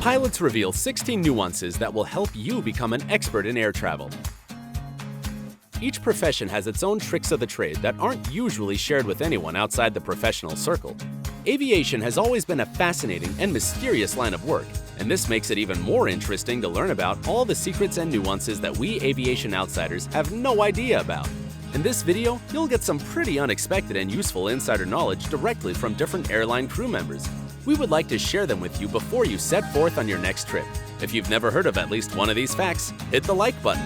Pilots reveal 16 nuances that will help you become an expert in air travel. Each profession has its own tricks of the trade that aren't usually shared with anyone outside the professional circle. Aviation has always been a fascinating and mysterious line of work, and this makes it even more interesting to learn about all the secrets and nuances that we aviation outsiders have no idea about. In this video, you'll get some pretty unexpected and useful insider knowledge directly from different airline crew members. We would like to share them with you before you set forth on your next trip. If you've never heard of at least one of these facts, hit the like button.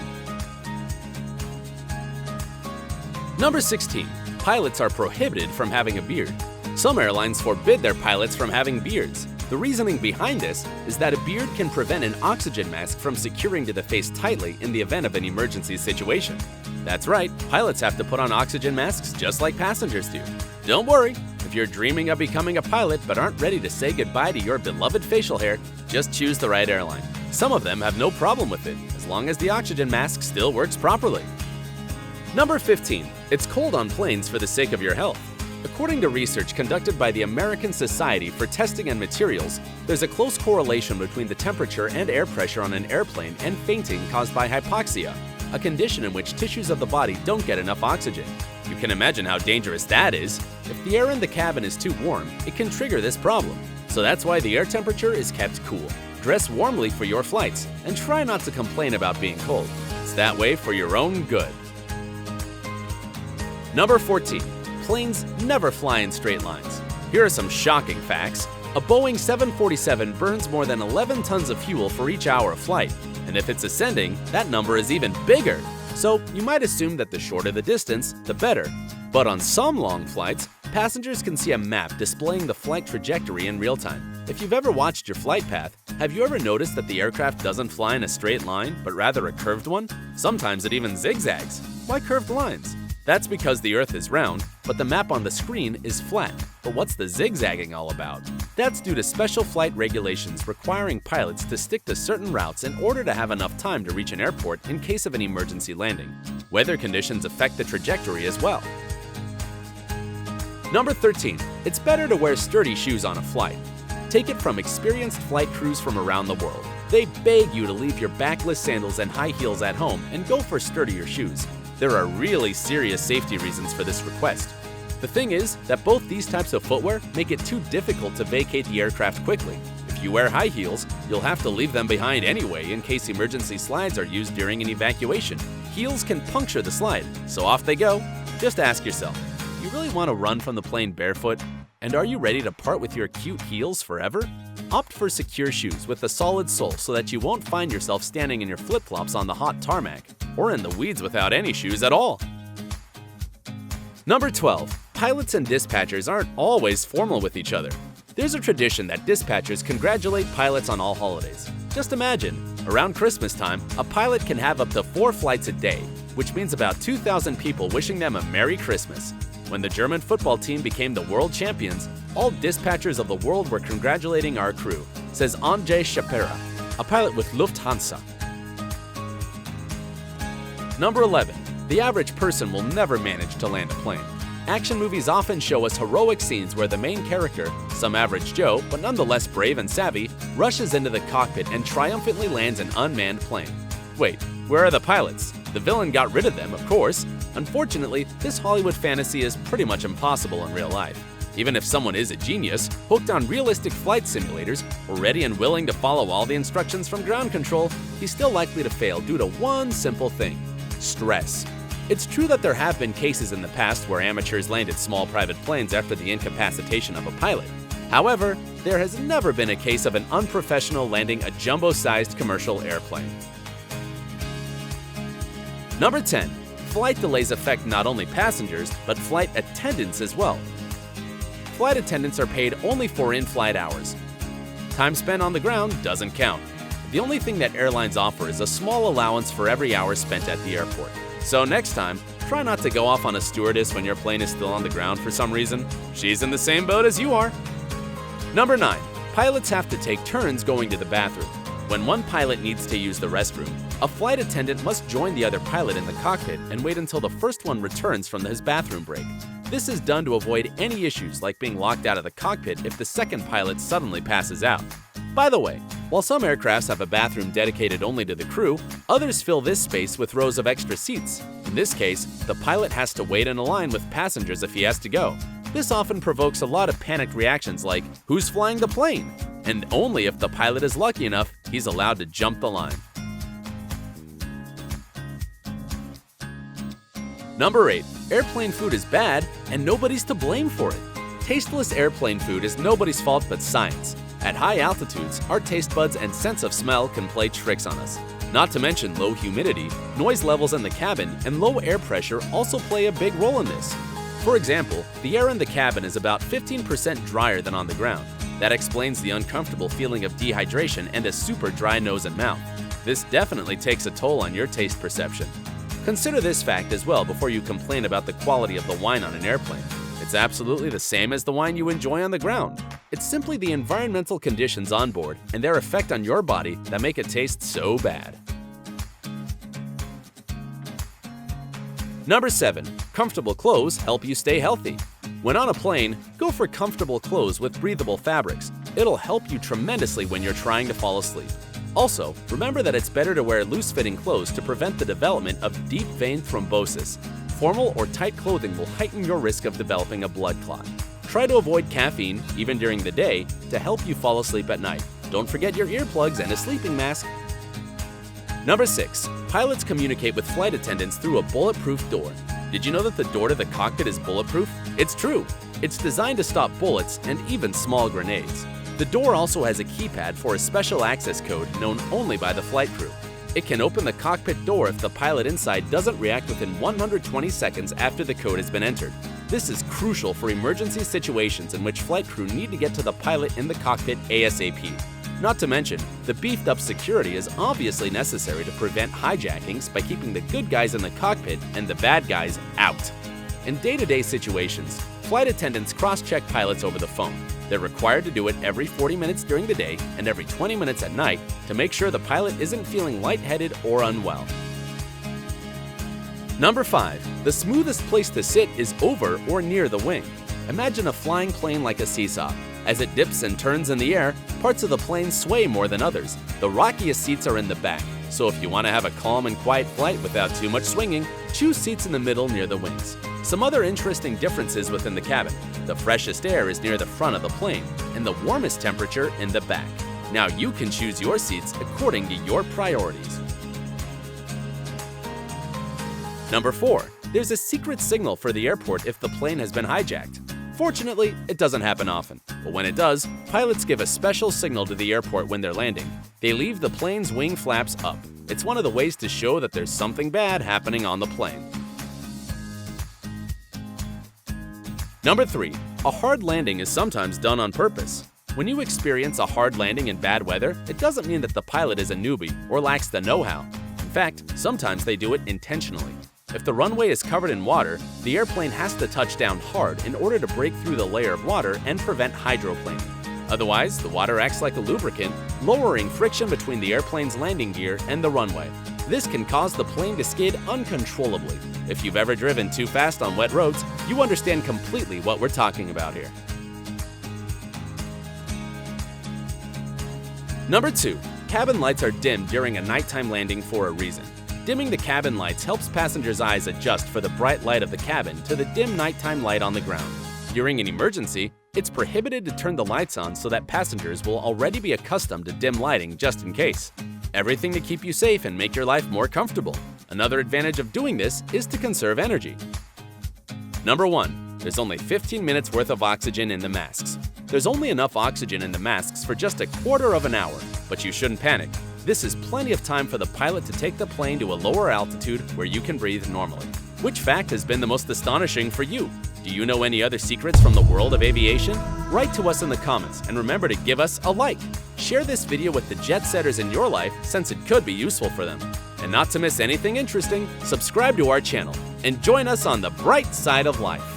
Number 16. Pilots are prohibited from having a beard. Some airlines forbid their pilots from having beards. The reasoning behind this is that a beard can prevent an oxygen mask from securing to the face tightly in the event of an emergency situation. That's right, pilots have to put on oxygen masks just like passengers do. Don't worry, if you're dreaming of becoming a pilot but aren't ready to say goodbye to your beloved facial hair, just choose the right airline. Some of them have no problem with it, as long as the oxygen mask still works properly. Number 15. It's cold on planes for the sake of your health. According to research conducted by the American Society for Testing and Materials, there's a close correlation between the temperature and air pressure on an airplane and fainting caused by hypoxia, a condition in which tissues of the body don't get enough oxygen. You can imagine how dangerous that is. If the air in the cabin is too warm, it can trigger this problem. So that's why the air temperature is kept cool. Dress warmly for your flights and try not to complain about being cold. It's that way for your own good. Number 14. Planes never fly in straight lines. Here are some shocking facts. A Boeing 747 burns more than 11 tons of fuel for each hour of flight, and if it's ascending, that number is even bigger. So you might assume that the shorter the distance, the better. But on some long flights, passengers can see a map displaying the flight trajectory in real time. If you've ever watched your flight path, have you ever noticed that the aircraft doesn't fly in a straight line, but rather a curved one? Sometimes it even zigzags. Why curved lines? That's because the Earth is round, but the map on the screen is flat. But what's the zigzagging all about? That's due to special flight regulations requiring pilots to stick to certain routes in order to have enough time to reach an airport in case of an emergency landing. Weather conditions affect the trajectory as well. Number 13. It's better to wear sturdy shoes on a flight. Take it from experienced flight crews from around the world. They beg you to leave your backless sandals and high heels at home and go for sturdier shoes. There are really serious safety reasons for this request. The thing is that both these types of footwear make it too difficult to vacate the aircraft quickly. If you wear high heels, you'll have to leave them behind anyway in case emergency slides are used during an evacuation. Heels can puncture the slide, so off they go. Just ask yourself, you really want to run from the plane barefoot? And are you ready to part with your cute heels forever? Opt for secure shoes with a solid sole so that you won't find yourself standing in your flip-flops on the hot tarmac, or in the weeds without any shoes at all. Number 12. Pilots and dispatchers aren't always formal with each other. There's a tradition that dispatchers congratulate pilots on all holidays. Just imagine, around Christmas time, a pilot can have up to 4 flights a day, which means about 2,000 people wishing them a Merry Christmas. When the German football team became the world champions, all dispatchers of the world were congratulating our crew, says Andrzej Shapira, a pilot with Lufthansa. Number 11. The average person will never manage to land a plane. Action movies often show us heroic scenes where the main character, some average Joe, but nonetheless brave and savvy, rushes into the cockpit and triumphantly lands an unmanned plane. Wait, where are the pilots? The villain got rid of them, of course. Unfortunately, this Hollywood fantasy is pretty much impossible in real life. Even if someone is a genius, hooked on realistic flight simulators, or ready and willing to follow all the instructions from ground control, he's still likely to fail due to one simple thing: stress. It's true that there have been cases in the past where amateurs landed small private planes after the incapacitation of a pilot. However, there has never been a case of an unprofessional landing a jumbo-sized commercial airplane. Number 10. Flight delays affect not only passengers, but flight attendants as well. Flight attendants are paid only for in-flight hours. Time spent on the ground doesn't count. The only thing that airlines offer is a small allowance for every hour spent at the airport. So next time, try not to go off on a stewardess when your plane is still on the ground for some reason. She's in the same boat as you are. Number 9. Pilots have to take turns going to the bathroom. When one pilot needs to use the restroom, a flight attendant must join the other pilot in the cockpit and wait until the first one returns from his bathroom break. This is done to avoid any issues like being locked out of the cockpit if the second pilot suddenly passes out. By the way, While some aircrafts have a bathroom dedicated only to the crew, others fill this space with rows of extra seats. In this case, the pilot has to wait in a line with passengers if he has to go. This often provokes a lot of panicked reactions like, "Who's flying the plane?" And only if the pilot is lucky enough, he's allowed to jump the line. Number 8. Airplane food is bad, and nobody's to blame for it. Tasteless airplane food is nobody's fault but science. At high altitudes, our taste buds and sense of smell can play tricks on us. Not to mention low humidity, noise levels in the cabin, and low air pressure also play a big role in this. For example, the air in the cabin is about 15% drier than on the ground. That explains the uncomfortable feeling of dehydration and a super dry nose and mouth. This definitely takes a toll on your taste perception. Consider this fact as well before you complain about the quality of the wine on an airplane. It's absolutely the same as the wine you enjoy on the ground. It's simply the environmental conditions on board and their effect on your body that make it taste so bad. Number 7. Comfortable clothes help you stay healthy. When on a plane, go for comfortable clothes with breathable fabrics. It'll help you tremendously when you're trying to fall asleep. Also, remember that it's better to wear loose-fitting clothes to prevent the development of deep vein thrombosis. Formal or tight clothing will heighten your risk of developing a blood clot. Try to avoid caffeine, even during the day, to help you fall asleep at night. Don't forget your earplugs and a sleeping mask. Number 6. Pilots communicate with flight attendants through a bulletproof door. Did you know that the door to the cockpit is bulletproof? It's true. It's designed to stop bullets and even small grenades. The door also has a keypad for a special access code known only by the flight crew. It can open the cockpit door if the pilot inside doesn't react within 120 seconds after the code has been entered. This is crucial for emergency situations in which flight crew need to get to the pilot in the cockpit ASAP. Not to mention, the beefed-up security is obviously necessary to prevent hijackings by keeping the good guys in the cockpit and the bad guys out. In day-to-day situations, flight attendants cross-check pilots over the phone. They're required to do it every 40 minutes during the day and every 20 minutes at night to make sure the pilot isn't feeling lightheaded or unwell. Number 5. The smoothest place to sit is over or near the wing. Imagine a flying plane like a seesaw. As it dips and turns in the air, parts of the plane sway more than others. The rockiest seats are in the back, so if you want to have a calm and quiet flight without too much swinging, choose seats in the middle near the wings. Some other interesting differences within the cabin. The freshest air is near the front of the plane, and the warmest temperature in the back. Now you can choose your seats according to your priorities. Number 4. There's a secret signal for the airport if the plane has been hijacked. Fortunately, it doesn't happen often, but when it does, pilots give a special signal to the airport when they're landing. They leave the plane's wing flaps up. It's one of the ways to show that there's something bad happening on the plane. Number 3. A hard landing is sometimes done on purpose. When you experience a hard landing in bad weather, it doesn't mean that the pilot is a newbie or lacks the know-how. In fact, sometimes they do it intentionally. If the runway is covered in water, the airplane has to touch down hard in order to break through the layer of water and prevent hydroplaning. Otherwise, the water acts like a lubricant, lowering friction between the airplane's landing gear and the runway. This can cause the plane to skid uncontrollably. If you've ever driven too fast on wet roads, you understand completely what we're talking about here. Number 2. Cabin lights are dimmed during a nighttime landing for a reason. Dimming the cabin lights helps passengers' eyes adjust for the bright light of the cabin to the dim nighttime light on the ground. During an emergency, it's prohibited to turn the lights on so that passengers will already be accustomed to dim lighting just in case. Everything to keep you safe and make your life more comfortable. Another advantage of doing this is to conserve energy. Number 1. There's only 15 minutes worth of oxygen in the masks. There's only enough oxygen in the masks for just a quarter of an hour, but you shouldn't panic. This is plenty of time for the pilot to take the plane to a lower altitude where you can breathe normally. Which fact has been the most astonishing for you? Do you know any other secrets from the world of aviation? Write to us in the comments and remember to give us a like. Share this video with the jet setters in your life since it could be useful for them. And not to miss anything interesting, subscribe to our channel and join us on the bright side of life.